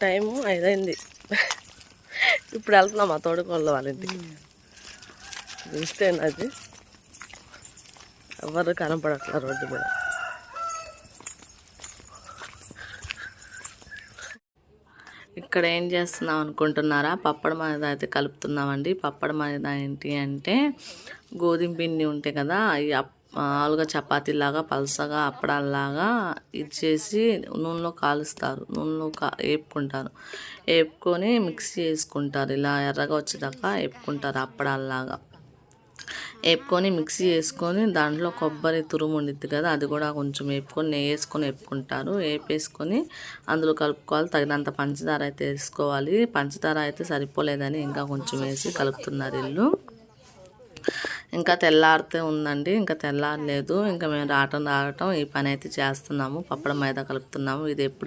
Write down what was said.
Time 5 అయింది. ఇప్పుడు వెళ్తున్నాం మా తోడుకోళ్ళ వాళ్ళ ఇంటికి. చూస్తే అది ఎవరు కనపడట్ల రోడ్డు మీద. ఇక్కడ ఏం చేస్తున్నాం అనుకుంటున్నారా? పప్పడ మైదా అయితే కలుపుతున్నామండి. పప్పడ మైదా ఏంటి అంటే గోధుమ పిండి ఉంటాయి కదా, అవి ఆలుగా చపాతీలాగా పలసగా అప్పడాలాగా ఇచ్చేసి నూనెలో కాలుస్తారు. నూనెలో వేపుకుంటారు. వేపుకొని మిక్స్ చేసుకుంటారు. ఇలా ఎర్రగా వచ్చేదాకా వేపుకుంటారు అప్పడాలాగా. వేపుకొని మిక్సీ వేసుకొని దాంట్లో కొబ్బరి తురుము ఉండిద్ది కదా, అది కూడా కొంచెం వేపుకొని నెయ్యి వేసుకొని వేపుకుంటారు. వేపేసుకొని అందులో కలుపుకోవాలి. తగినంత పంచదార అయితే వేసుకోవాలి. పంచదార అయితే సరిపోలేదని ఇంకా కొంచెం వేసి కలుపుతున్నారు వీళ్ళు. ఇంకా తెల్లారితే ఉందండి, ఇంకా తెల్లారలేదు. ఇంకా మేము రావటం ఈ పని అయితే చేస్తున్నాము. పప్పడం మైదా కలుపుతున్నాము. ఇది ఎప్పుడు